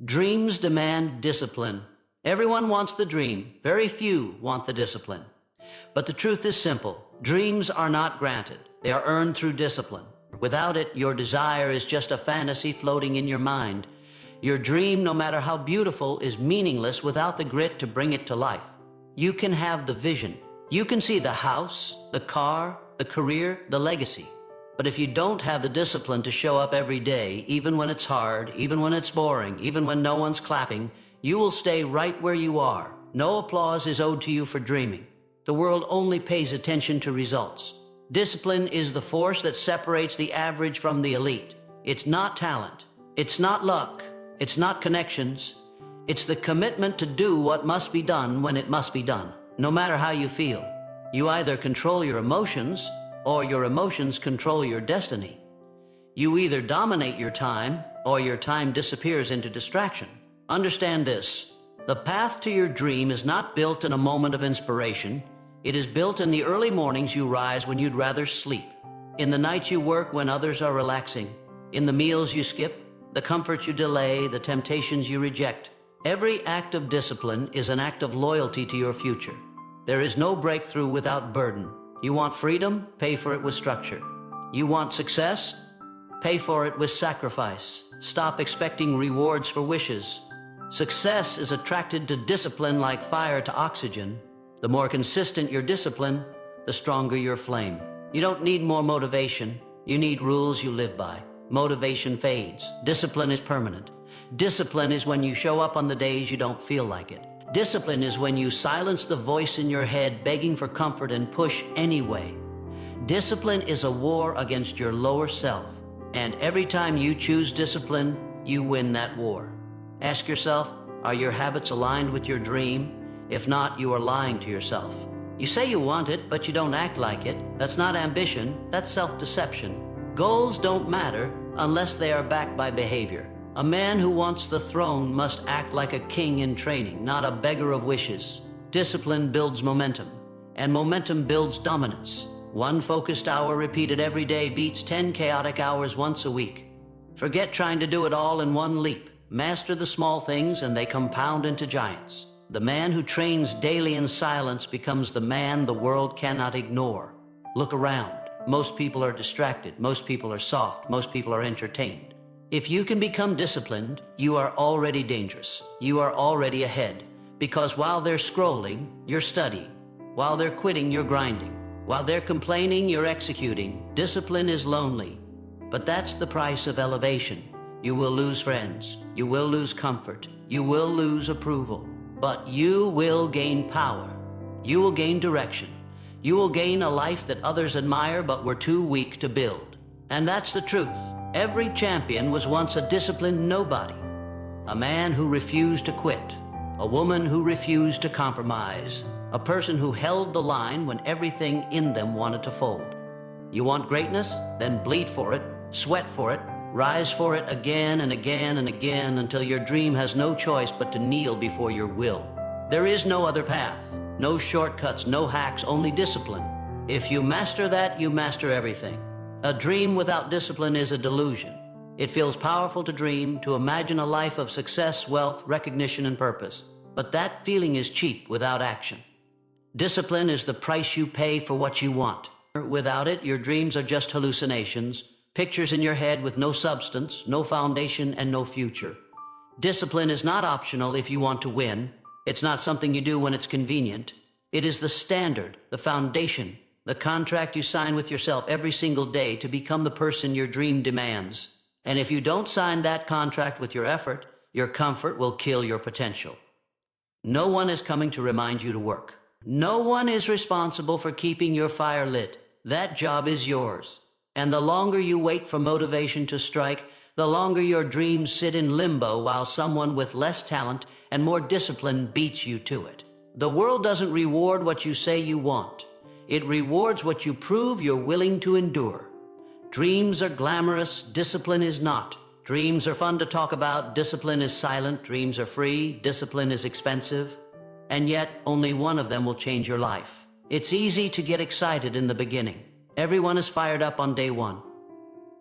Dreams demand discipline. Everyone wants the dream. Very few want the discipline. But the truth is simple. Dreams are not granted. They are earned through discipline. Without it, your desire is just a fantasy floating in your mind. Your dream, no matter how beautiful, is meaningless without the grit to bring it to life. You can have the vision. You can see the house, the car, the career, the legacy. But if you don't have the discipline to show up every day, even when it's hard, even when it's boring, even when no one's clapping, you will stay right where you are. No applause is owed to you for dreaming. The world only pays attention to results. Discipline is the force that separates the average from the elite. It's not talent. It's not luck. It's not connections. It's the commitment to do what must be done when it must be done, no matter how you feel. You either control your emotions, or your emotions control your destiny. You either dominate your time, or your time disappears into distraction. Understand this. The path to your dream is not built in a moment of inspiration. It is built in the early mornings you rise when you'd rather sleep, in the nights you work when others are relaxing, in the meals you skip, the comforts you delay, the temptations you reject. Every act of discipline is an act of loyalty to your future. There is no breakthrough without burden. You want freedom? Pay for it with structure. You want success? Pay for it with sacrifice. Stop expecting rewards for wishes. Success is attracted to discipline like fire to oxygen. The more consistent your discipline, the stronger your flame. You don't need more motivation. You need rules you live by. Motivation fades. Discipline is permanent. Discipline is when you show up on the days you don't feel like it. Discipline is when you silence the voice in your head begging for comfort and push anyway. Discipline is a war against your lower self. And every time you choose discipline, you win that war. Ask yourself, are your habits aligned with your dream? If not, you are lying to yourself. You say you want it, but you don't act like it. That's not ambition, that's self-deception. Goals don't matter unless they are backed by behavior. A man who wants the throne must act like a king in training, not a beggar of wishes. Discipline builds momentum, and momentum builds dominance. One focused hour repeated every day beats 10 chaotic hours once a week. Forget trying to do it all in one leap. Master the small things and they compound into giants. The man who trains daily in silence becomes the man the world cannot ignore. Look around. Most people are distracted. Most people are soft. Most people are entertained. If you can become disciplined, you are already dangerous. You are already ahead. Because while they're scrolling, you're studying. While they're quitting, you're grinding. While they're complaining, you're executing. Discipline is lonely. But that's the price of elevation. You will lose friends. You will lose comfort. You will lose approval. But you will gain power. You will gain direction. You will gain a life that others admire but were too weak to build. And that's the truth. Every champion was once a disciplined nobody. A man who refused to quit. A woman who refused to compromise. A person who held the line when everything in them wanted to fold. You want greatness? Then bleed for it, sweat for it, rise for it again and again and again until your dream has no choice but to kneel before your will. There is no other path. No shortcuts, no hacks, only discipline. If you master that, you master everything. A dream without discipline is a delusion. It feels powerful to dream, to imagine a life of success, wealth, recognition, and purpose. But that feeling is cheap without action. Discipline is the price you pay for what you want. Without it, your dreams are just hallucinations, pictures in your head with no substance, no foundation, and no future. Discipline is not optional if you want to win. It's not something you do when it's convenient. It is the standard, the foundation, the contract you sign with yourself every single day to become the person your dream demands. And if you don't sign that contract with your effort, your comfort will kill your potential. No one is coming to remind you to work. No one is responsible for keeping your fire lit. That job is yours. And the longer you wait for motivation to strike, the longer your dreams sit in limbo while someone with less talent and more discipline beats you to it. The world doesn't reward what you say you want. It rewards what you prove you're willing to endure. Dreams are glamorous, discipline is not. Dreams are fun to talk about, discipline is silent. Dreams are free, discipline is expensive. And yet, only one of them will change your life. It's easy to get excited in the beginning. Everyone is fired up on day one.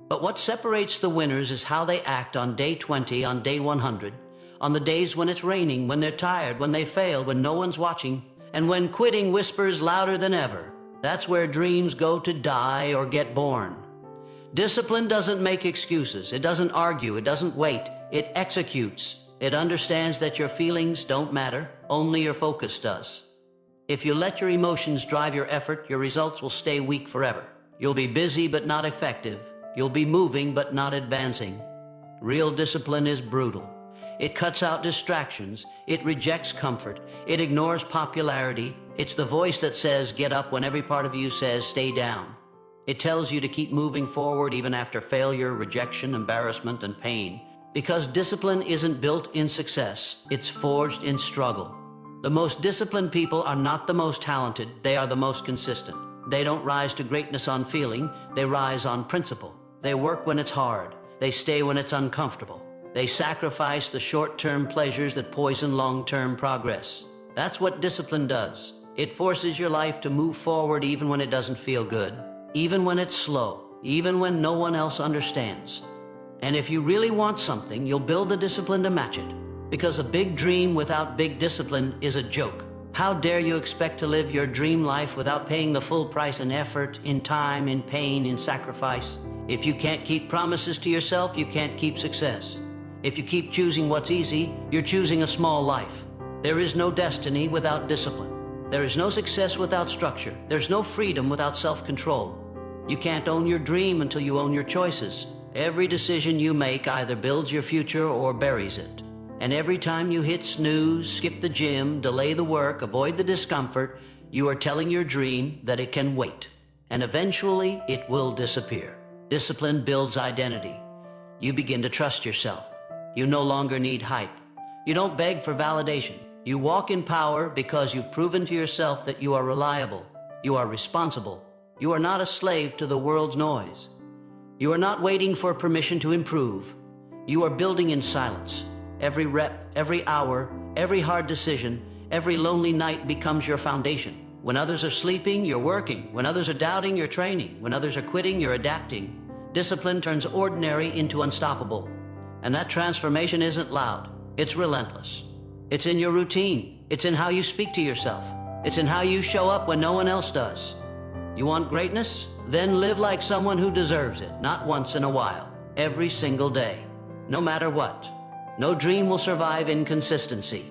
But what separates the winners is how they act on day 20, on day 100, on the days when it's raining, when they're tired, when they fail, when no one's watching, and when quitting whispers louder than ever. That's where dreams go to die or get born. Discipline doesn't make excuses. It doesn't argue. It doesn't wait. It executes. It understands that your feelings don't matter. Only your focus does. If you let your emotions drive your effort, your results will stay weak forever. You'll be busy but not effective. You'll be moving but not advancing. Real discipline is brutal. It cuts out distractions. It rejects comfort. It ignores popularity. It's the voice that says, get up, when every part of you says, stay down. It tells you to keep moving forward even after failure, rejection, embarrassment, and pain. Because discipline isn't built in success. It's forged in struggle. The most disciplined people are not the most talented. They are the most consistent. They don't rise to greatness on feeling. They rise on principle. They work when it's hard. They stay when it's uncomfortable. They sacrifice the short-term pleasures that poison long-term progress. That's what discipline does. It forces your life to move forward even when it doesn't feel good, even when it's slow, even when no one else understands. And if you really want something, you'll build the discipline to match it. Because a big dream without big discipline is a joke. How dare you expect to live your dream life without paying the full price in effort, in time, in pain, in sacrifice? If you can't keep promises to yourself, you can't keep success. If you keep choosing what's easy, you're choosing a small life. There is no destiny without discipline. There is no success without structure. There's no freedom without self-control. You can't own your dream until you own your choices. Every decision you make either builds your future or buries it. And every time you hit snooze, skip the gym, delay the work, avoid the discomfort, you are telling your dream that it can wait. And eventually, it will disappear. Discipline builds identity. You begin to trust yourself. You no longer need hype. You don't beg for validation. You walk in power because you've proven to yourself that you are reliable. You are responsible. You are not a slave to the world's noise. You are not waiting for permission to improve. You are building in silence. Every rep, every hour, every hard decision, every lonely night becomes your foundation. When others are sleeping, you're working. When others are doubting, you're training. When others are quitting, you're adapting. Discipline turns ordinary into unstoppable. And that transformation isn't loud. It's relentless. It's in your routine. It's in how you speak to yourself. It's in how you show up when no one else does. You want greatness? Then live like someone who deserves it, not once in a while, every single day, no matter what. No dream will survive inconsistency.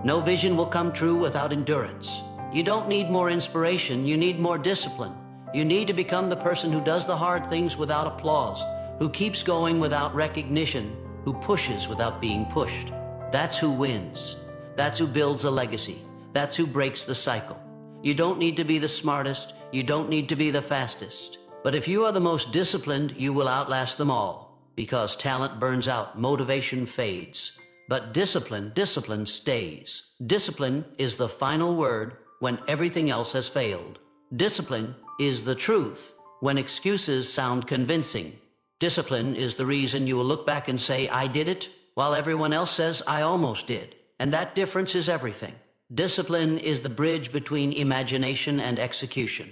No vision will come true without endurance. You don't need more inspiration, you need more discipline. You need to become the person who does the hard things without applause, who keeps going without recognition, who pushes without being pushed. That's who wins. That's who builds a legacy. That's who breaks the cycle. You don't need to be the smartest. You don't need to be the fastest. But if you are the most disciplined, you will outlast them all. Because talent burns out, motivation fades. But discipline stays. Discipline is the final word when everything else has failed. Discipline is the truth when excuses sound convincing. Discipline is the reason you will look back and say, I did it, while everyone else says, I almost did. And that difference is everything. Discipline is the bridge between imagination and execution.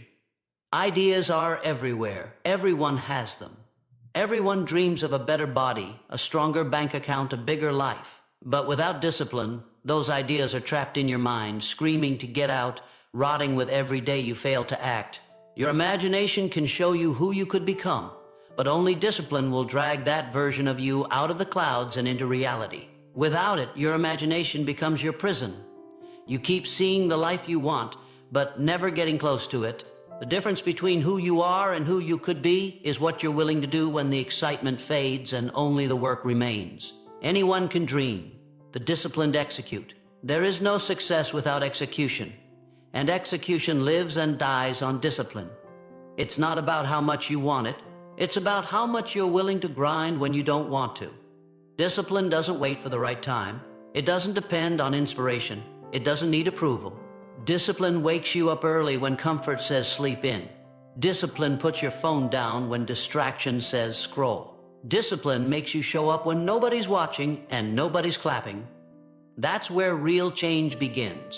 Ideas are everywhere. Everyone has them. Everyone dreams of a better body, a stronger bank account, a bigger life. But without discipline, those ideas are trapped in your mind, screaming to get out, rotting with every day you fail to act. Your imagination can show you who you could become, but only discipline will drag that version of you out of the clouds and into reality. Without it, your imagination becomes your prison. You keep seeing the life you want, but never getting close to it. The difference between who you are and who you could be is what you're willing to do when the excitement fades and only the work remains. Anyone can dream. The disciplined execute. There is no success without execution, and execution lives and dies on discipline. It's not about how much you want it. It's about how much you're willing to grind when you don't want to. Discipline doesn't wait for the right time. It doesn't depend on inspiration. It doesn't need approval. Discipline wakes you up early when comfort says sleep in. Discipline puts your phone down when distraction says scroll. Discipline makes you show up when nobody's watching and nobody's clapping. That's where real change begins.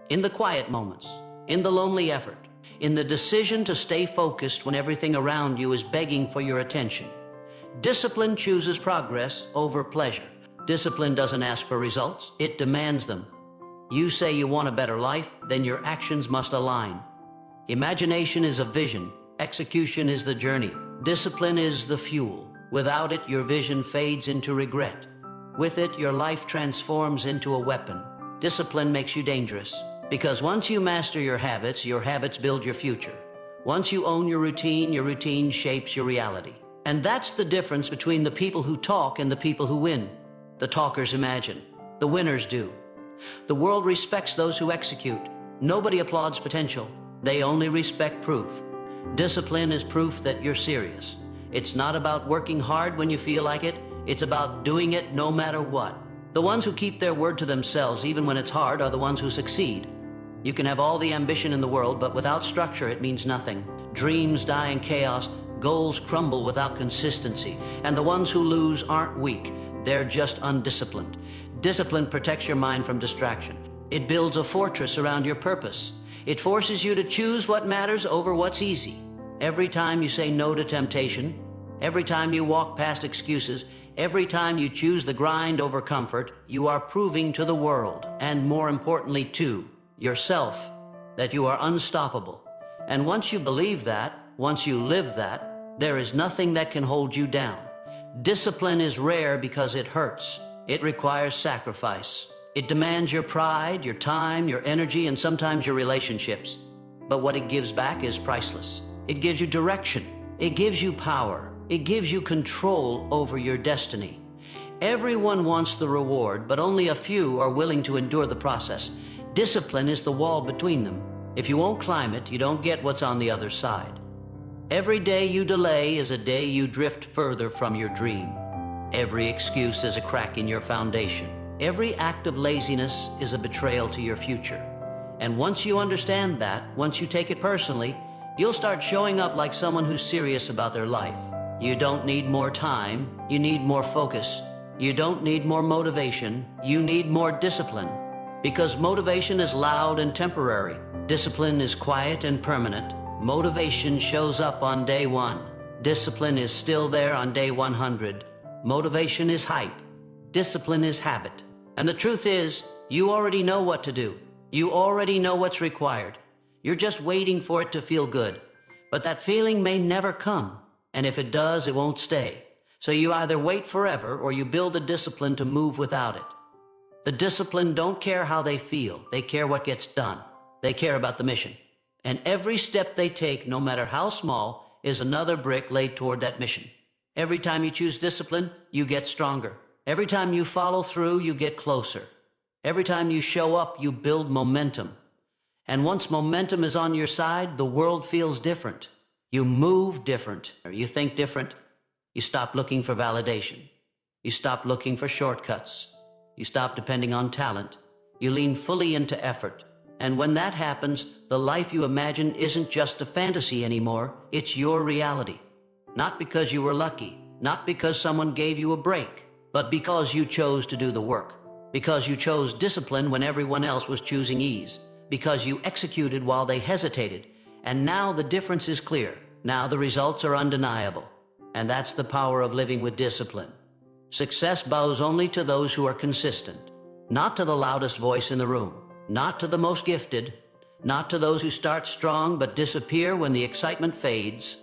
In the quiet moments, in the lonely effort, in the decision to stay focused when everything around you is begging for your attention. Discipline chooses progress over pleasure. Discipline doesn't ask for results, it demands them. You say you want a better life, then your actions must align. Imagination is a vision, execution is the journey, discipline is the fuel. Without it, your vision fades into regret. With it, your life transforms into a weapon. Discipline makes you dangerous, because once you master your habits build your future. Once you own your routine shapes your reality. And that's the difference between the people who talk and the people who win. The talkers imagine, the winners do. The world respects those who execute. Nobody applauds potential. They only respect proof. Discipline is proof that you're serious. It's not about working hard when you feel like it. It's about doing it no matter what. The ones who keep their word to themselves, even when it's hard, are the ones who succeed. You can have all the ambition in the world, but without structure, it means nothing. Dreams die in chaos. Goals crumble without consistency. And the ones who lose aren't weak. They're just undisciplined. Discipline protects your mind from distraction. It builds a fortress around your purpose. It forces you to choose what matters over what's easy. Every time you say no to temptation, every time you walk past excuses, every time you choose the grind over comfort, you are proving to the world, and more importantly to yourself, that you are unstoppable. And once you believe that, once you live that, there is nothing that can hold you down. Discipline is rare because it hurts. It requires sacrifice. It demands your pride, your time, your energy, and sometimes your relationships. But what it gives back is priceless. It gives you direction. It gives you power. It gives you control over your destiny. Everyone wants the reward, but only a few are willing to endure the process. Discipline is the wall between them. If you won't climb it, you don't get what's on the other side. Every day you delay is a day you drift further from your dream. Every excuse is a crack in your foundation. Every act of laziness is a betrayal to your future. And once you understand that, once you take it personally, you'll start showing up like someone who's serious about their life. You don't need more time, you need more focus. You don't need more motivation, you need more discipline. Because motivation is loud and temporary. Discipline is quiet and permanent. Motivation shows up on day 1. Discipline is still there on day 100. Motivation is hype. Discipline is habit. And the truth is, you already know what to do. You already know what's required. You're just waiting for it to feel good. But that feeling may never come. And if it does, it won't stay. So you either wait forever or you build a discipline to move without it. The discipline don't care how they feel. They care what gets done. They care about the mission. And every step they take, no matter how small, is another brick laid toward that mission. Every time you choose discipline, you get stronger. Every time you follow through, you get closer. Every time you show up, you build momentum. And once momentum is on your side, the world feels different. You move different, or you think different. You stop looking for validation. You stop looking for shortcuts. You stop depending on talent. You lean fully into effort. And when that happens, the life you imagine isn't just a fantasy anymore, it's your reality. Not because you were lucky, not because someone gave you a break, but because you chose to do the work. Because you chose discipline when everyone else was choosing ease. Because you executed while they hesitated. And now the difference is clear. Now the results are undeniable. And that's the power of living with discipline. Success bows only to those who are consistent, not to the loudest voice in the room. Not to the most gifted, not to those who start strong but disappear when the excitement fades.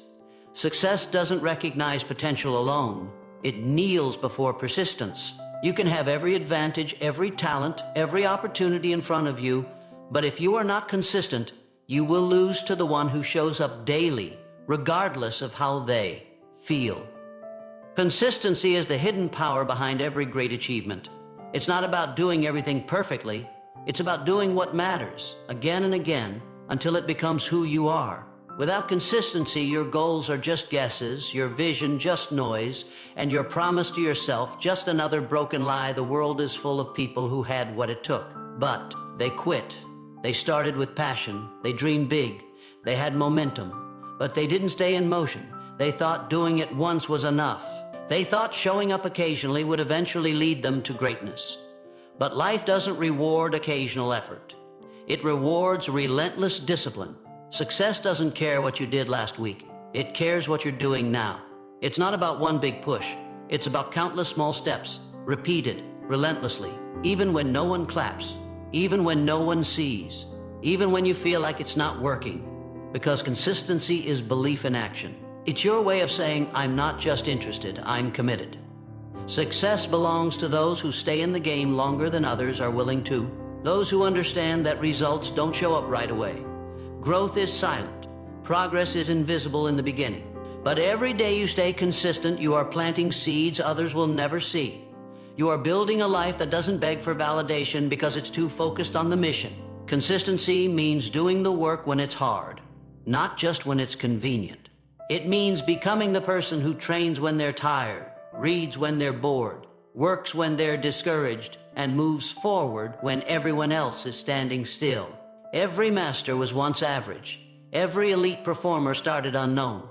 Success doesn't recognize potential alone. It kneels before persistence. You can have every advantage, every talent, every opportunity in front of you, but if you are not consistent, you will lose to the one who shows up daily, regardless of how they feel. Consistency is the hidden power behind every great achievement. It's not about doing everything perfectly. It's about doing what matters, again and again, until it becomes who you are. Without consistency, your goals are just guesses, your vision just noise, and your promise to yourself just another broken lie. The world is full of people who had what it took, but they quit. They started with passion, they dreamed big, they had momentum, but they didn't stay in motion. They thought doing it once was enough. They thought showing up occasionally would eventually lead them to greatness. But life doesn't reward occasional effort. It rewards relentless discipline. Success doesn't care what you did last week. It cares what you're doing now. It's not about one big push. It's about countless small steps, repeated, relentlessly, even when no one claps, even when no one sees, even when you feel like it's not working. Because consistency is belief in action. It's your way of saying, I'm not just interested, I'm committed. Success belongs to those who stay in the game longer than others are willing to. Those who understand that results don't show up right away. Growth is silent. Progress is invisible in the beginning. But every day you stay consistent, you are planting seeds others will never see. You are building a life that doesn't beg for validation because it's too focused on the mission. Consistency means doing the work when it's hard, not just when it's convenient. It means becoming the person who trains when they're tired, reads when they're bored, works when they're discouraged, and moves forward when everyone else is standing still. Every master was once average. Every elite performer started unknown.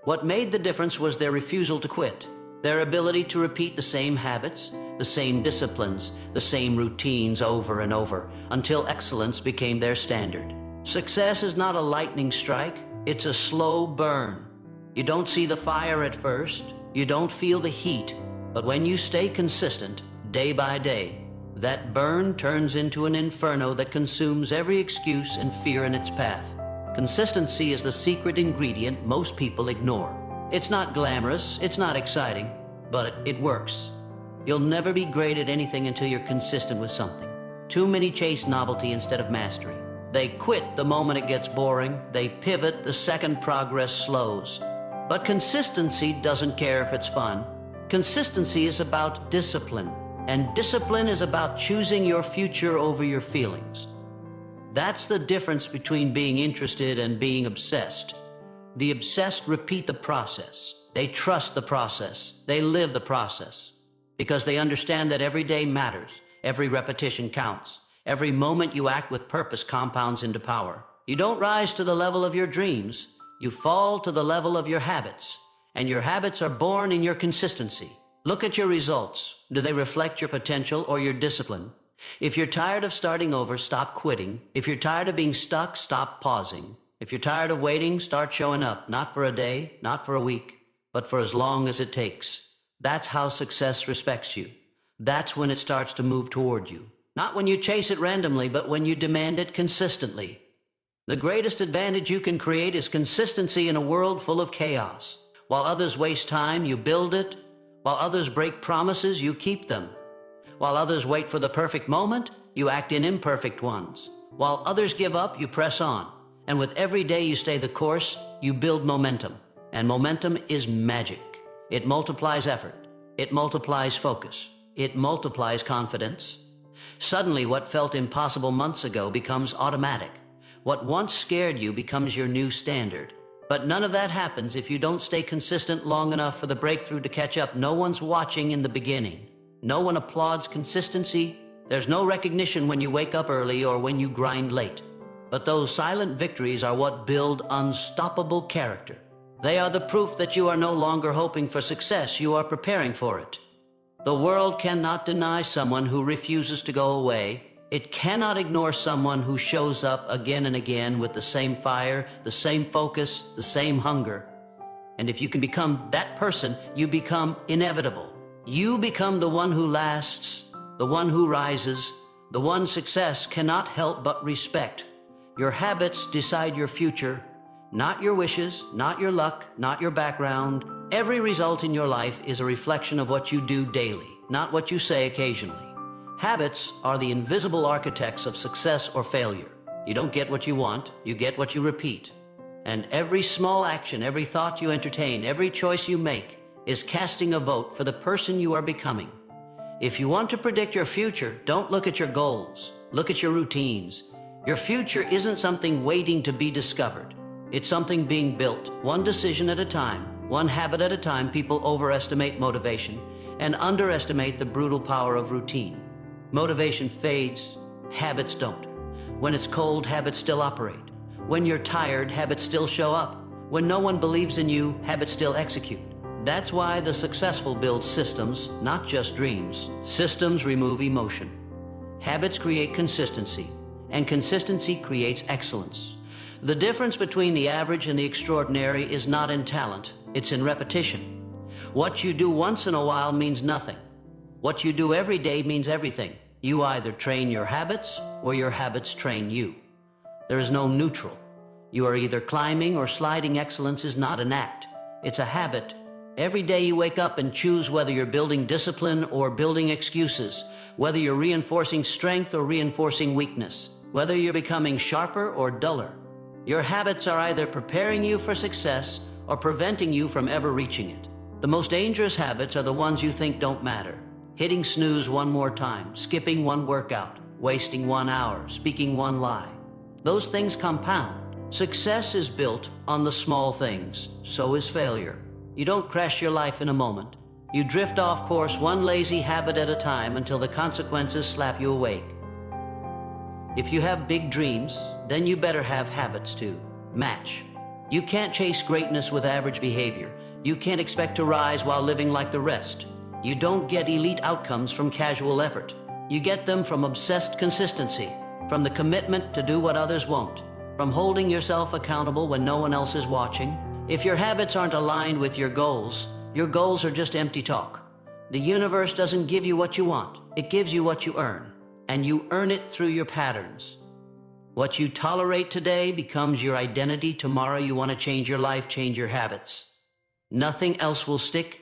What made the difference was their refusal to quit, their ability to repeat the same habits, the same disciplines, the same routines over and over, until excellence became their standard. Success is not a lightning strike, it's a slow burn. You don't see the fire at first, you don't feel the heat, but when you stay consistent, day by day, that burn turns into an inferno that consumes every excuse and fear in its path. Consistency is the secret ingredient most people ignore. It's not glamorous, it's not exciting, but it works. You'll never be great at anything until you're consistent with something. Too many chase novelty instead of mastery. They quit the moment it gets boring. They pivot the second progress slows. But consistency doesn't care if it's fun. Consistency is about discipline, and discipline is about choosing your future over your feelings. That's the difference between being interested and being obsessed. The obsessed repeat the process. They trust the process. They live the process. Because they understand that every day matters. Every repetition counts. Every moment you act with purpose compounds into power. You don't rise to the level of your dreams. You fall to the level of your habits. And your habits are born in your consistency. Look at your results. Do they reflect your potential or your discipline? If you're tired of starting over, stop quitting. If you're tired of being stuck, stop pausing. If you're tired of waiting, start showing up, not for a day, not for a week, but for as long as it takes. That's how success respects you. That's when it starts to move toward you. Not when you chase it randomly, but when you demand it consistently. The greatest advantage you can create is consistency in a world full of chaos. While others waste time, you build it. While others break promises, you keep them. While others wait for the perfect moment, you act in imperfect ones. While others give up, you press on. And with every day you stay the course, you build momentum. And momentum is magic. It multiplies effort. It multiplies focus. It multiplies confidence. Suddenly, what felt impossible months ago becomes automatic. What once scared you becomes your new standard. But none of that happens if you don't stay consistent long enough for the breakthrough to catch up. No one's watching in the beginning. No one applauds consistency. There's no recognition when you wake up early or when you grind late. But those silent victories are what build unstoppable character. They are the proof that you are no longer hoping for success. You are preparing for it. The world cannot deny someone who refuses to go away. It cannot ignore someone who shows up again and again with the same fire, the same focus, the same hunger. And if you can become that person, you become inevitable. You become the one who lasts, the one who rises, the one success cannot help but respect. Your habits decide your future, not your wishes, not your luck, not your background. Every result in your life is a reflection of what you do daily, not what you say occasionally. Habits are the invisible architects of success or failure. You don't get what you want, you get what you repeat. And every small action, every thought you entertain, every choice you make is casting a vote for the person you are becoming. If you want to predict your future, don't look at your goals. Look at your routines. Your future isn't something waiting to be discovered. It's something being built, one decision at a time, one habit at a time. People overestimate motivation and underestimate the brutal power of routine. Motivation fades, habits don't. When it's cold, habits still operate. When you're tired, habits still show up. When no one believes in you, habits still execute. That's why the successful build systems, not just dreams. Systems remove emotion. Habits create consistency, and consistency creates excellence. The difference between the average and the extraordinary is not in talent, it's in repetition. What you do once in a while means nothing. What you do every day means everything. You either train your habits or your habits train you. There is no neutral. You are either climbing or sliding. Excellence is not an act. It's a habit. Every day you wake up and choose whether you're building discipline or building excuses, whether you're reinforcing strength or reinforcing weakness, whether you're becoming sharper or duller. Your habits are either preparing you for success or preventing you from ever reaching it. The most dangerous habits are the ones you think don't matter. Hitting snooze one more time, skipping one workout, wasting 1 hour, speaking one lie. Those things compound. Success is built on the small things. So is failure. You don't crash your life in a moment. You drift off course one lazy habit at a time until the consequences slap you awake. If you have big dreams, then you better have habits to match. You can't chase greatness with average behavior. You can't expect to rise while living like the rest. You don't get elite outcomes from casual effort. You get them from obsessed consistency, from the commitment to do what others won't, from holding yourself accountable when no one else is watching. If your habits aren't aligned with your goals are just empty talk. The universe doesn't give you what you want. It gives you what you earn, and you earn it through your patterns. What you tolerate today becomes your identity. Tomorrow you want to change your life, change your habits. Nothing else will stick.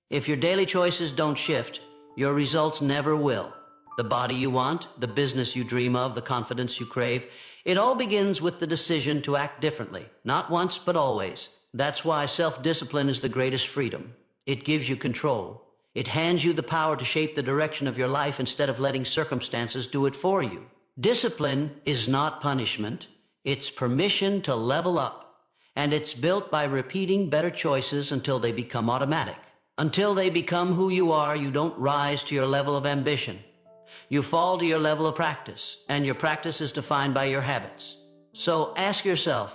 If your daily choices don't shift, your results never will. The body you want, the business you dream of, the confidence you crave, it all begins with the decision to act differently. Not once, but always. That's why self-discipline is the greatest freedom. It gives you control. It hands you the power to shape the direction of your life instead of letting circumstances do it for you. Discipline is not punishment. It's permission to level up. And it's built by repeating better choices until they become automatic. Until they become who you are, you don't rise to your level of ambition. You fall to your level of practice, and your practice is defined by your habits. So ask yourself,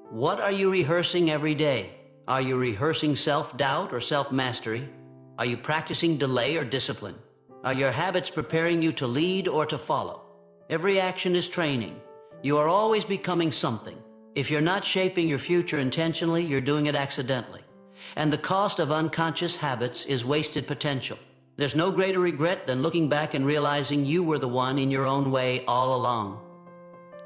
what are you rehearsing every day? Are you rehearsing self-doubt or self-mastery? Are you practicing delay or discipline? Are your habits preparing you to lead or to follow? Every action is training. You are always becoming something. If you're not shaping your future intentionally, you're doing it accidentally. And the cost of unconscious habits is wasted potential. There's no greater regret than looking back and realizing you were the one in your own way all along.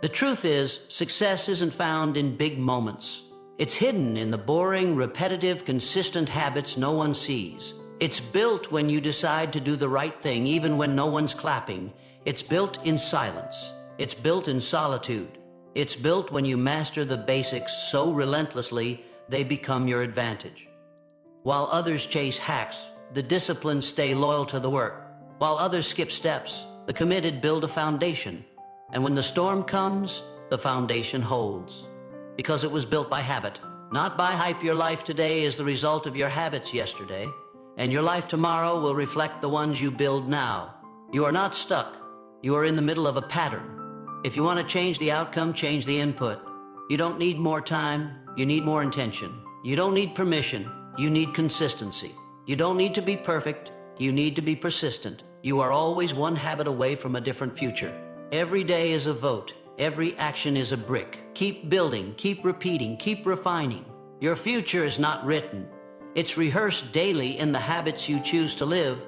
The truth is, success isn't found in big moments. It's hidden in the boring, repetitive, consistent habits no one sees. It's built when you decide to do the right thing even when no one's clapping. It's built in silence. It's built in solitude. It's built when you master the basics so relentlessly they become your advantage. While others chase hacks, the disciplined stay loyal to the work. While others skip steps, the committed build a foundation. And when the storm comes, the foundation holds. Because it was built by habit, not by hype. Your life today is the result of your habits yesterday, and your life tomorrow will reflect the ones you build now. You are not stuck. You are in the middle of a pattern. If you want to change the outcome, change the input. You don't need more time. You need more intention. You don't need permission. You need consistency. You don't need to be perfect. You need to be persistent. You are always one habit away from a different future. Every day is a vote. Every action is a brick. Keep building, keep repeating, keep refining. Your future is not written. It's rehearsed daily in the habits you choose to live.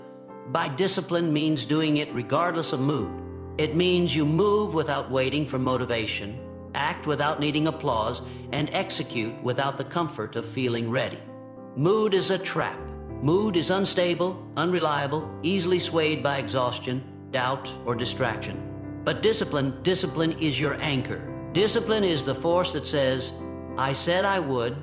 By discipline means doing it regardless of mood. It means you move without waiting for motivation, act without needing applause, and execute without the comfort of feeling ready. Mood is a trap. Mood is unstable, unreliable, easily swayed by exhaustion, doubt, or distraction. But discipline is your anchor. Discipline is the force that says, I said I would,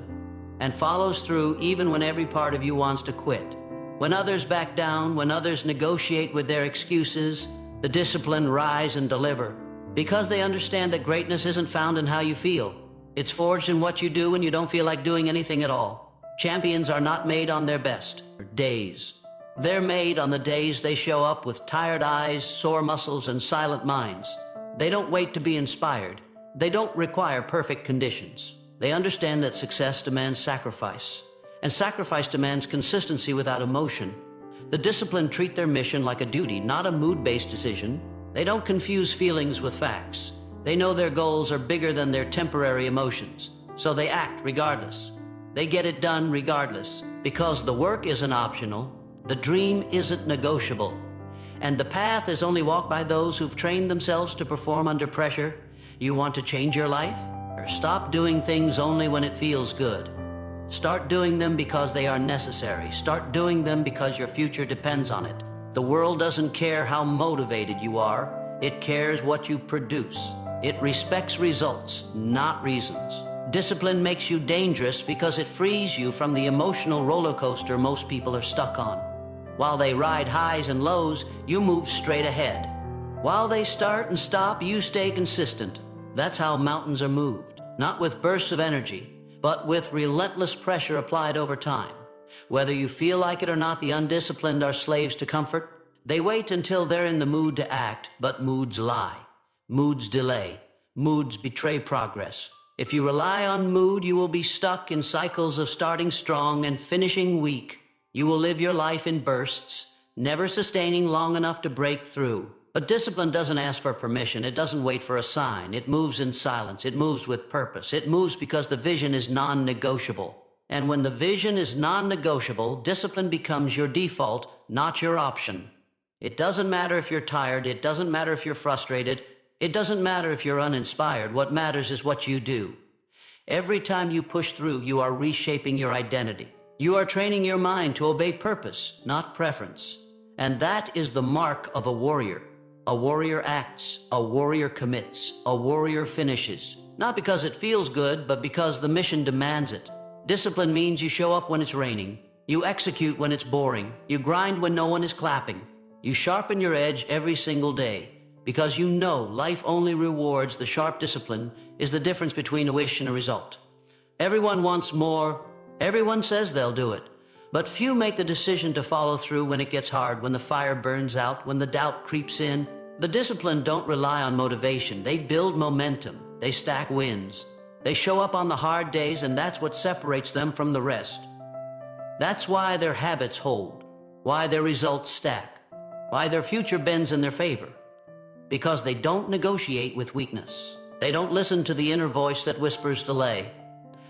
and follows through even when every part of you wants to quit. When others back down, when others negotiate with their excuses, the disciplined rise and deliver. Because they understand that greatness isn't found in how you feel. It's forged in what you do when you don't feel like doing anything at all. Champions are not made on their best days. They're made on the days they show up with tired eyes, sore muscles, and silent minds. They don't wait to be inspired. They don't require perfect conditions. They understand that success demands sacrifice, and sacrifice demands consistency without emotion. The disciplined treat their mission like a duty, not a mood-based decision. They don't confuse feelings with facts. They know their goals are bigger than their temporary emotions, so they act regardless. They get it done regardless, because the work isn't optional. The dream isn't negotiable. And the path is only walked by those who've trained themselves to perform under pressure. You want to change your life? Or stop doing things only when it feels good. Start doing them because they are necessary. Start doing them because your future depends on it. The world doesn't care how motivated you are. It cares what you produce. It respects results, not reasons. Discipline makes you dangerous because it frees you from the emotional roller coaster most people are stuck on. While they ride highs and lows, you move straight ahead. While they start and stop, you stay consistent. That's how mountains are moved, not with bursts of energy, but with relentless pressure applied over time. Whether you feel like it or not, the undisciplined are slaves to comfort. They wait until they're in the mood to act, but moods lie. Moods delay. Moods betray progress. If you rely on mood, you will be stuck in cycles of starting strong and finishing weak. You will live your life in bursts, never sustaining long enough to break through. But discipline doesn't ask for permission. It doesn't wait for a sign. It moves in silence. It moves with purpose. It moves because the vision is non-negotiable. And when the vision is non-negotiable, discipline becomes your default, not your option. It doesn't matter if you're tired. It doesn't matter if you're frustrated. It doesn't matter if you're uninspired. What matters is what you do. Every time you push through, you are reshaping your identity. You are training your mind to obey purpose, not preference. And that is the mark of a warrior. A warrior acts, a warrior commits, a warrior finishes. Not because it feels good, but because the mission demands it. Discipline means you show up when it's raining. You execute when it's boring. You grind when no one is clapping. You sharpen your edge every single day. Because you know life only rewards the sharp discipline is the difference between a wish and a result. Everyone wants more. Everyone says they'll do it. But few make the decision to follow through when it gets hard, when the fire burns out, when the doubt creeps in. The disciplined don't rely on motivation. They build momentum. They stack wins. They show up on the hard days, and that's what separates them from the rest. That's why their habits hold, why their results stack, why their future bends in their favor. Because they don't negotiate with weakness. They don't listen to the inner voice that whispers delay.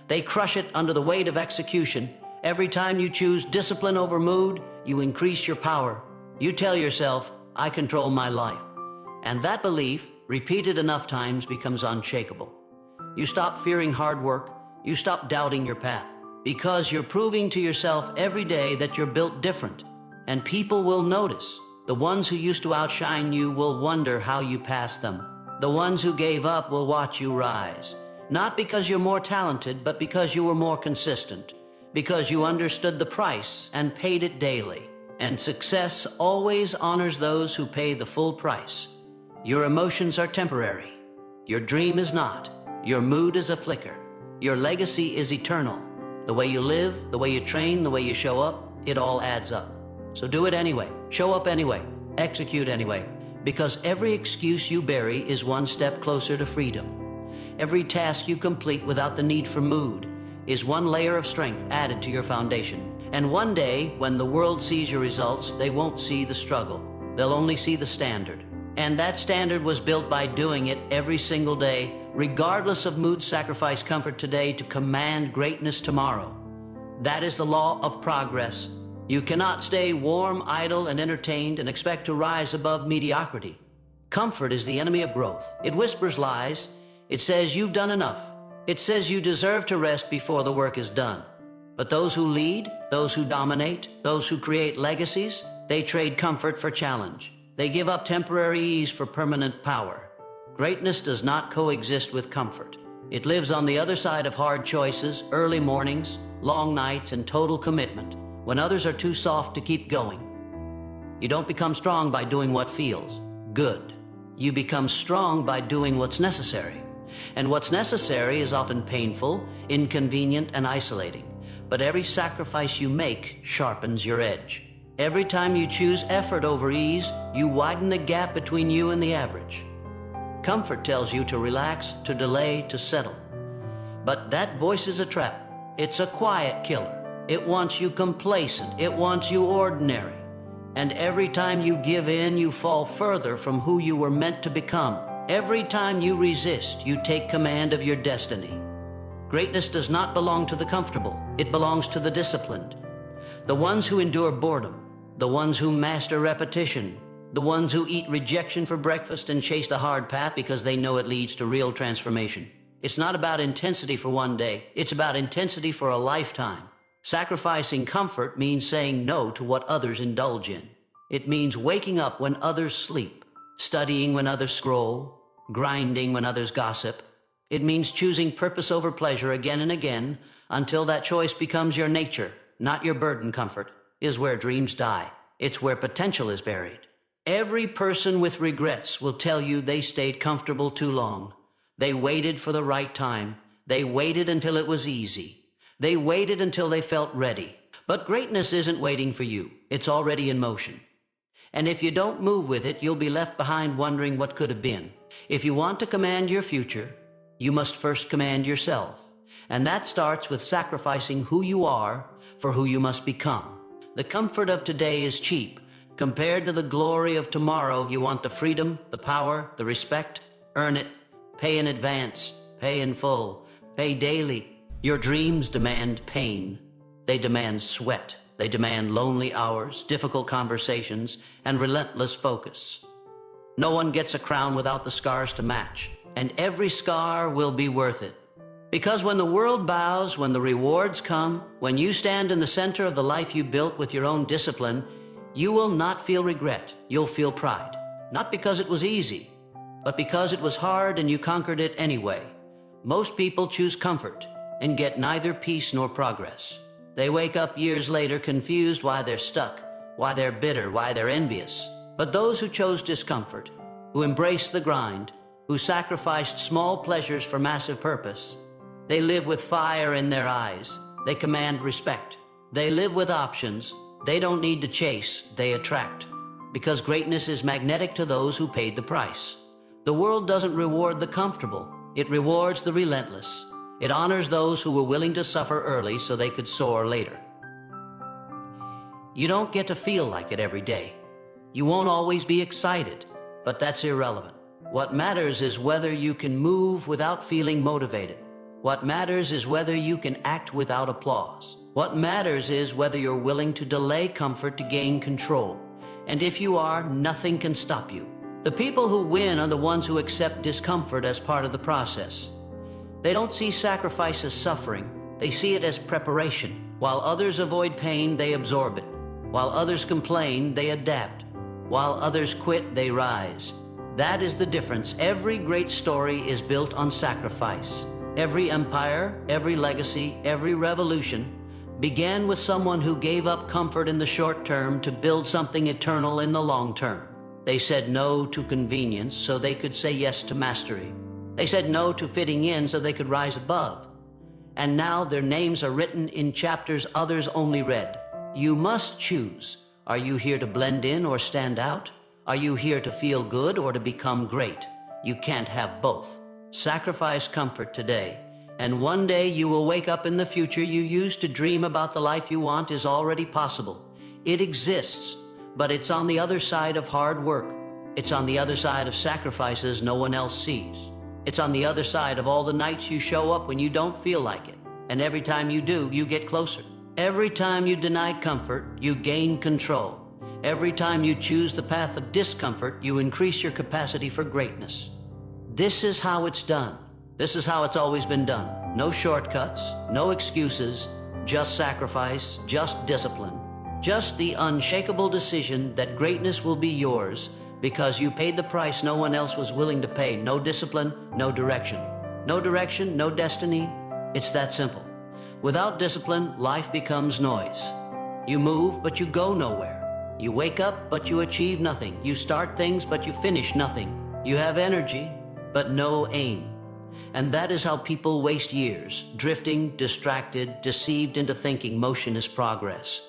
They crush it under the weight of execution. Every time you choose discipline over mood, you increase your power. You tell yourself, I control my life. And that belief, repeated enough times, becomes unshakable. You stop fearing hard work. You stop doubting your path. Because you're proving to yourself every day that you're built different. And people will notice. The ones who used to outshine you will wonder how you passed them. The ones who gave up will watch you rise. Not because you're more talented, but because you were more consistent. Because you understood the price and paid it daily. And success always honors those who pay the full price. Your emotions are temporary. Your dream is not. Your mood is a flicker. Your legacy is eternal. The way you live, the way you train, the way you show up, it all adds up. So do it anyway. Show up anyway. Execute anyway. Because every excuse you bury is one step closer to freedom. Every task you complete without the need for mood is one layer of strength added to your foundation. And one day, when the world sees your results, they won't see the struggle. They'll only see the standard. And that standard was built by doing it every single day, regardless of mood, sacrifice, comfort today to command greatness tomorrow. That is the law of progress. You cannot stay warm, idle, and entertained and expect to rise above mediocrity. Comfort is the enemy of growth. It whispers lies. It says you've done enough. It says you deserve to rest before the work is done. But those who lead, those who dominate, those who create legacies, they trade comfort for challenge. They give up temporary ease for permanent power. Greatness does not coexist with comfort. It lives on the other side of hard choices, early mornings, long nights, and total commitment, when others are too soft to keep going. You don't become strong by doing what feels good. You become strong by doing what's necessary. And what's necessary is often painful, inconvenient, and isolating. But every sacrifice you make sharpens your edge. Every time you choose effort over ease, you widen the gap between you and the average. Comfort tells you to relax, to delay, to settle. But that voice is a trap. It's a quiet killer. It wants you complacent. It wants you ordinary. And every time you give in, you fall further from who you were meant to become. Every time you resist, you take command of your destiny. Greatness does not belong to the comfortable. It belongs to the disciplined. The ones who endure boredom, the ones who master repetition, the ones who eat rejection for breakfast and chase the hard path because they know it leads to real transformation. It's not about intensity for one day. It's about intensity for a lifetime. Sacrificing comfort means saying no to what others indulge in. It means waking up when others sleep, studying when others scroll, grinding when others gossip. It means choosing purpose over pleasure again and again until that choice becomes your nature, not your burden. Comfort is where dreams die. It's where potential is buried. Every person with regrets will tell you they stayed comfortable too long. They waited for the right time. They waited until it was easy. They waited until they felt ready. But greatness isn't waiting for you. It's already in motion. And if you don't move with it, you'll be left behind wondering what could have been. If you want to command your future, you must first command yourself. And that starts with sacrificing who you are for who you must become. The comfort of today is cheap. Compared to the glory of tomorrow, you want the freedom, the power, the respect. Earn it. Pay in advance. Pay in full. Pay daily. Your dreams demand pain. They demand sweat. They demand lonely hours, difficult conversations, and relentless focus. No one gets a crown without the scars to match, and every scar will be worth it. Because when the world bows, when the rewards come, when you stand in the center of the life you built with your own discipline, you will not feel regret. You'll feel pride. Not because it was easy, but because it was hard and you conquered it anyway. Most people choose comfort and get neither peace nor progress. They wake up years later confused why they're stuck, why they're bitter, why they're envious. But those who chose discomfort, who embraced the grind, who sacrificed small pleasures for massive purpose, they live with fire in their eyes. They command respect. They live with options. They don't need to chase, they attract. Because greatness is magnetic to those who paid the price. The world doesn't reward the comfortable. It rewards the relentless. It honors those who were willing to suffer early so they could soar later. You don't get to feel like it every day. You won't always be excited, but that's irrelevant. What matters is whether you can move without feeling motivated. What matters is whether you can act without applause. What matters is whether you're willing to delay comfort to gain control. And if you are, nothing can stop you. The people who win are the ones who accept discomfort as part of the process. They don't see sacrifice as suffering. They see it as preparation. While others avoid pain, they absorb it. While others complain, they adapt. While others quit, they rise. That is the difference. Every great story is built on sacrifice. Every empire, every legacy, every revolution began with someone who gave up comfort in the short term to build something eternal in the long term. They said no to convenience so they could say yes to mastery. They said no to fitting in so they could rise above. And now their names are written in chapters others only read. You must choose. Are you here to blend in or stand out? Are you here to feel good or to become great? You can't have both. Sacrifice comfort today, and one day you will wake up in the future you used to dream about the life you want is already possible. It exists, but it's on the other side of hard work. It's on the other side of sacrifices no one else sees. It's on the other side of all the nights you show up when you don't feel like it. And every time you do, you get closer. Every time you deny comfort, you gain control. Every time you choose the path of discomfort, you increase your capacity for greatness. This is how it's done. This is how it's always been done. No shortcuts, no excuses, just sacrifice, just discipline. Just the unshakable decision that greatness will be yours because you paid the price no one else was willing to pay. No discipline, no direction. No direction, no destiny. It's that simple. Without discipline, life becomes noise. You move, but you go nowhere. You wake up, but you achieve nothing. You start things, but you finish nothing. You have energy, but no aim. And that is how people waste years, drifting, distracted, deceived into thinking motion is progress.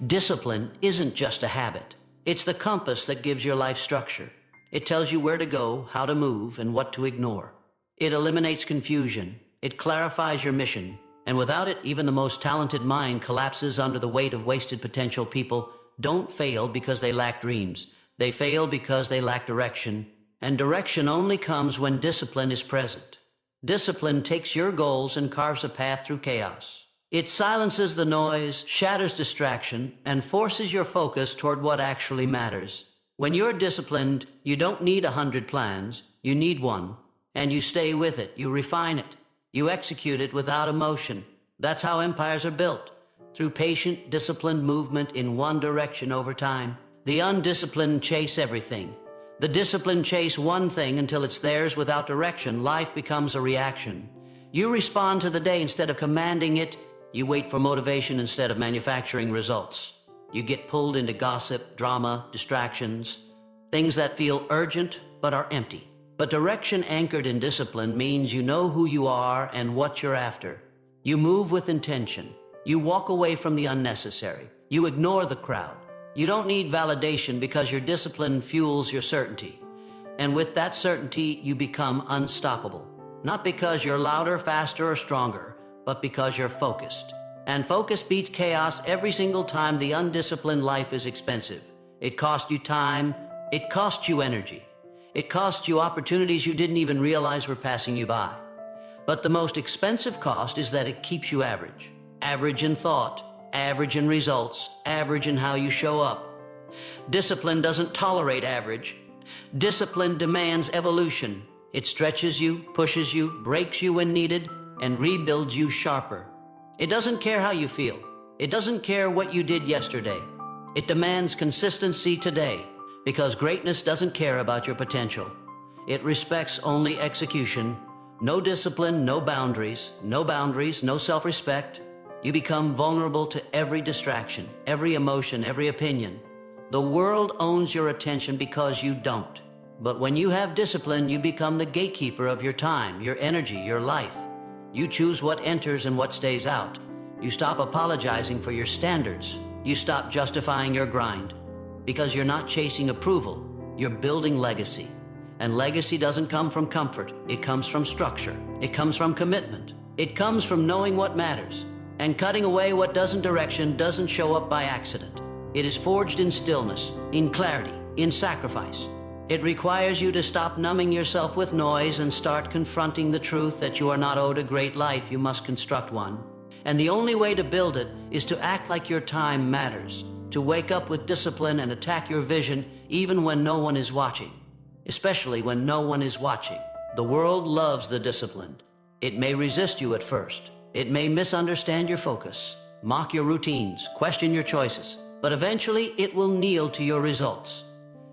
Discipline isn't just a habit. It's the compass that gives your life structure. It tells you where to go, how to move, and what to ignore. It eliminates confusion. It clarifies your mission. And without it, even the most talented mind collapses under the weight of wasted potential. People don't fail because they lack dreams. They fail because they lack direction. And direction only comes when discipline is present. Discipline takes your goals and carves a path through chaos. It silences the noise, shatters distraction, and forces your focus toward what actually matters. When you're disciplined, you don't need 100 plans, you need one. And you stay with it, you refine it, you execute it without emotion. That's how empires are built, through patient, disciplined movement in one direction over time. The undisciplined chase everything. The disciplined chase one thing until it's theirs without direction. Life becomes a reaction. You respond to the day instead of commanding it. You wait for motivation instead of manufacturing results. You get pulled into gossip, drama, distractions, things that feel urgent but are empty. But direction anchored in discipline means you know who you are and what you're after. You move with intention. You walk away from the unnecessary. You ignore the crowd. You don't need validation because your discipline fuels your certainty. And with that certainty, you become unstoppable. Not because you're louder, faster, or stronger, but because you're focused. And focus beats chaos every single time. The undisciplined life is expensive. It costs you time. It costs you energy. It costs you opportunities you didn't even realize were passing you by. But the most expensive cost is that it keeps you average. Average in thought, average in results, average in how you show up. Discipline doesn't tolerate average. Discipline demands evolution. It stretches you, pushes you, breaks you when needed, and rebuilds you sharper. It doesn't care how you feel. It doesn't care what you did yesterday. It demands consistency today, because greatness doesn't care about your potential. It respects only execution. No discipline, no boundaries, no self-respect. You become vulnerable to every distraction, every emotion, every opinion. The world owns your attention because you don't. But when you have discipline, you become the gatekeeper of your time, your energy, your life. You choose what enters and what stays out. You stop apologizing for your standards. You stop justifying your grind. Because you're not chasing approval, you're building legacy. And legacy doesn't come from comfort. It comes from structure. It comes from commitment. It comes from knowing what matters. And cutting away what direction doesn't show up by accident. It is forged in stillness, in clarity, in sacrifice. It requires you to stop numbing yourself with noise and start confronting the truth that you are not owed a great life, you must construct one. And the only way to build it is to act like your time matters, to wake up with discipline and attack your vision even when no one is watching, especially when no one is watching. The world loves the disciplined. It may resist you at first. It may misunderstand your focus, mock your routines, question your choices, but eventually it will kneel to your results.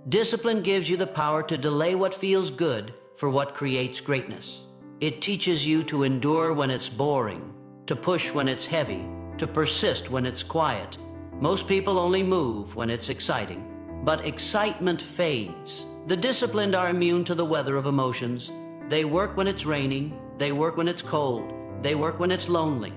Discipline gives you the power to delay what feels good for what creates greatness. It teaches you to endure when it's boring, to push when it's heavy, to persist when it's quiet. Most people only move when it's exciting, but excitement fades. The disciplined are immune to the weather of emotions. They work when it's raining, they work when it's cold, they work when it's lonely.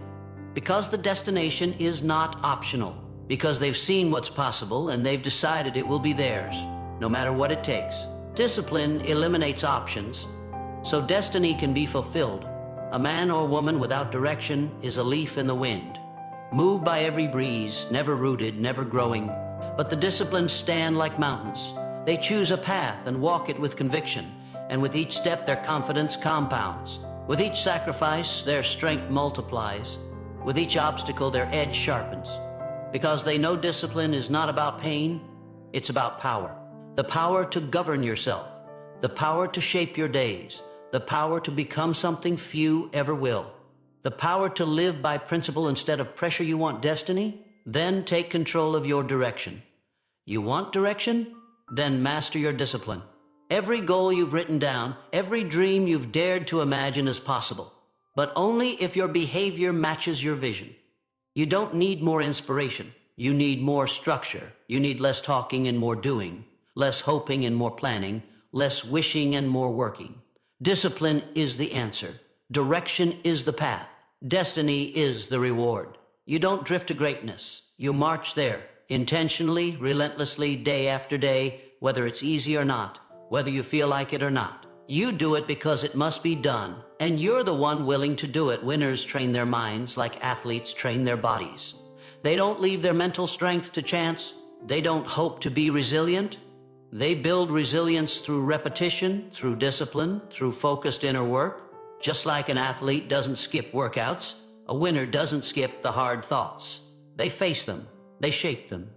Because the destination is not optional, because they've seen what's possible and they've decided it will be theirs. No matter what it takes. Discipline eliminates options, so destiny can be fulfilled. A man or woman without direction is a leaf in the wind, moved by every breeze, never rooted, never growing. But the disciplined stand like mountains. They choose a path and walk it with conviction, and with each step their confidence compounds. With each sacrifice, their strength multiplies. With each obstacle, their edge sharpens. Because they know discipline is not about pain, it's about power. The power to govern yourself, the power to shape your days, the power to become something few ever will, the power to live by principle instead of pressure. You want destiny? Then take control of your direction. You want direction? Then master your discipline. Every goal you've written down, every dream you've dared to imagine is possible, but only if your behavior matches your vision. You don't need more inspiration. You need more structure. You need less talking and more doing. Less hoping and more planning, less wishing and more working. Discipline is the answer. Direction is the path. Destiny is the reward. You don't drift to greatness. You march there, intentionally, relentlessly, day after day, whether it's easy or not, whether you feel like it or not. You do it because it must be done, and you're the one willing to do it. Winners train their minds like athletes train their bodies. They don't leave their mental strength to chance. They don't hope to be resilient. They build resilience through repetition, through discipline, through focused inner work. Just like an athlete doesn't skip workouts, A winner doesn't skip the hard thoughts. They face them. They shape them.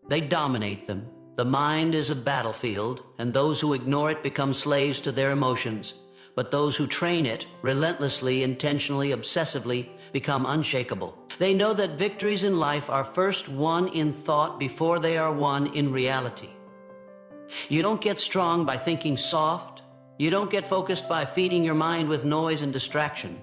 They dominate them. The mind is a battlefield, and those who ignore it become slaves to their emotions. But those who train it relentlessly, intentionally, obsessively become unshakable. They know that victories in life are first won in thought before they are won in reality. You don't get strong by thinking soft. You don't get focused by feeding your mind with noise and distraction.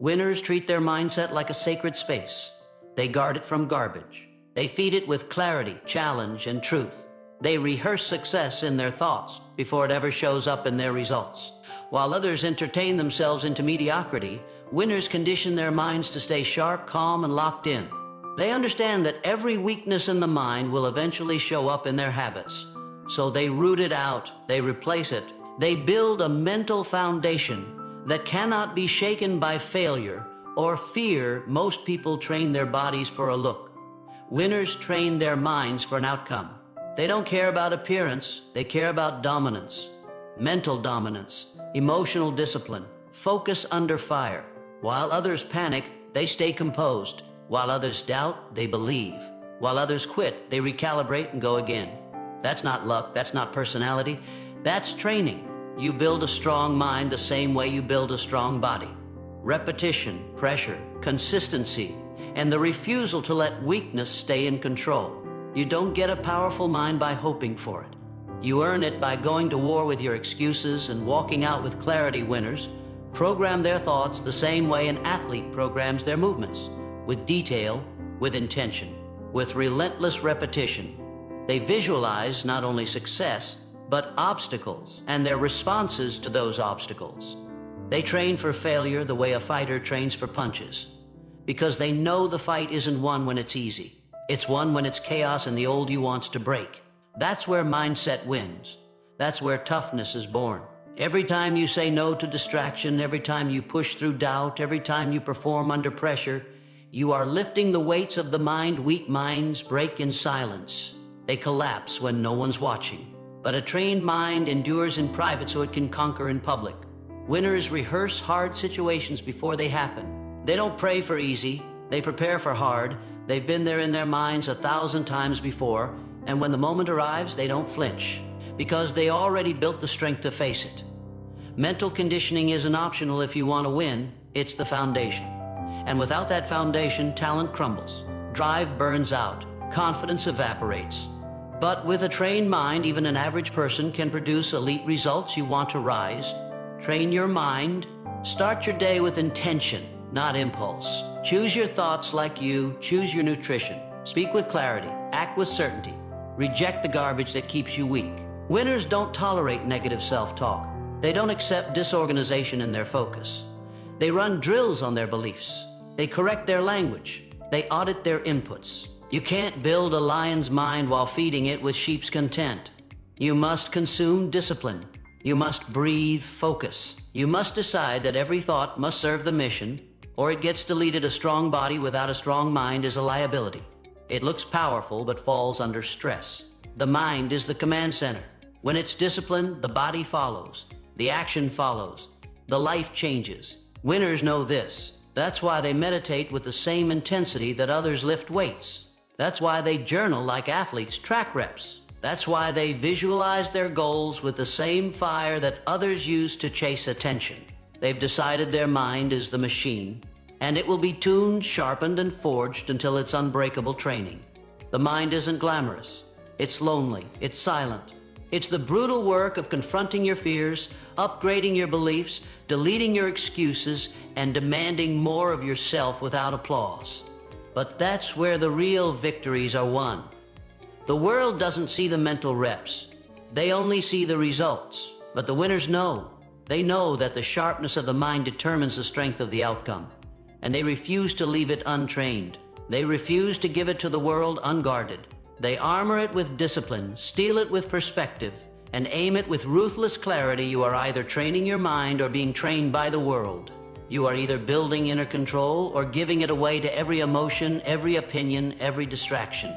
Winners treat their mindset like a sacred space. They guard it from garbage. They feed it with clarity, challenge, and truth. They rehearse success in their thoughts before it ever shows up in their results. While others entertain themselves into mediocrity, winners condition their minds to stay sharp, calm, and locked in. They understand that every weakness in the mind will eventually show up in their habits. So they root it out, they replace it. They build a mental foundation that cannot be shaken by failure or fear. Most people train their bodies for a look. Winners train their minds for an outcome. They don't care about appearance, they care about dominance. Mental dominance, emotional discipline, focus under fire. While others panic, they stay composed. While others doubt, they believe. While others quit, they recalibrate and go again. That's not luck, that's not personality, that's training. You build a strong mind the same way you build a strong body. Repetition, pressure, consistency, and the refusal to let weakness stay in control. You don't get a powerful mind by hoping for it. You earn it by going to war with your excuses and walking out with clarity. Winners program their thoughts the same way an athlete programs their movements, with detail, with intention, with relentless repetition. They visualize not only success, but obstacles and their responses to those obstacles. They train for failure the way a fighter trains for punches, because they know the fight isn't won when it's easy. It's won when it's chaos and the old you wants to break. That's where mindset wins. That's where toughness is born. Every time you say no to distraction, every time you push through doubt, every time you perform under pressure, you are lifting the weights of the mind. Weak minds break in silence. They collapse when no one's watching. But a trained mind endures in private so it can conquer in public. Winners rehearse hard situations before they happen. They don't pray for easy. They prepare for hard. They've been there in their minds 1,000 times before, and when the moment arrives, they don't flinch, because they already built the strength to face it. Mental conditioning isn't optional if you want to win, it's the foundation. And without that foundation, talent crumbles, drive burns out, confidence evaporates. But with a trained mind, even an average person can produce elite results. You want to rise? Train your mind. Start your day with intention, not impulse. Choose your thoughts like you. Choose your nutrition. Speak with clarity. Act with certainty. Reject the garbage that keeps you weak. Winners don't tolerate negative self-talk. They don't accept disorganization in their focus. They run drills on their beliefs. They correct their language. They audit their inputs. You can't build a lion's mind while feeding it with sheep's content. You must consume discipline. You must breathe focus. You must decide that every thought must serve the mission, or it gets deleted. A strong body without a strong mind is a liability. It looks powerful but falls under stress. The mind is the command center. When it's disciplined, the body follows. The action follows. The life changes. Winners know this. That's why they meditate with the same intensity that others lift weights. That's why they journal like athletes track reps. That's why they visualize their goals with the same fire that others use to chase attention. They've decided their mind is the machine, and it will be tuned, sharpened, and forged until it's unbreakable training. The mind isn't glamorous. It's lonely. It's silent. It's the brutal work of confronting your fears, upgrading your beliefs, deleting your excuses, and demanding more of yourself without applause. But that's where the real victories are won. The world doesn't see the mental reps. They only see the results. But the winners know. They know that the sharpness of the mind determines the strength of the outcome. And they refuse to leave it untrained. They refuse to give it to the world unguarded. They armor it with discipline, steel it with perspective, and aim it with ruthless clarity. You are either training your mind or being trained by the world. You are either building inner control or giving it away to every emotion, every opinion, every distraction.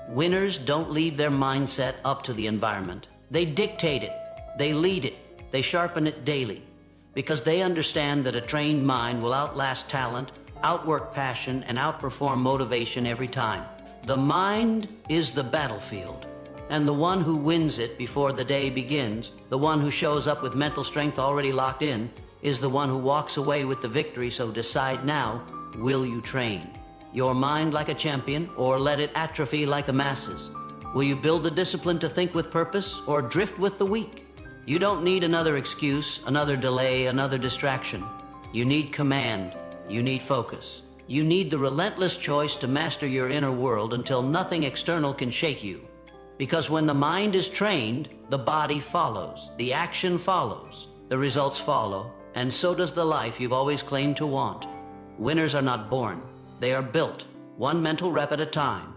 Winners don't leave their mindset up to the environment. They dictate it. They lead it. They sharpen it daily, because they understand that a trained mind will outlast talent, outwork passion, and outperform motivation every time. The mind is the battlefield, and the one who wins it before the day begins, the one who shows up with mental strength already locked in, is the one who walks away with the victory. So decide now, will you train your mind like a champion or let it atrophy like the masses? Will you build the discipline to think with purpose or drift with the weak? You don't need another excuse, another delay, another distraction. You need command. You need focus. You need the relentless choice to master your inner world until nothing external can shake you. Because when the mind is trained, the body follows, the action follows, the results follow, and so does the life you've always claimed to want. Winners are not born. They are built, one mental rep at a time.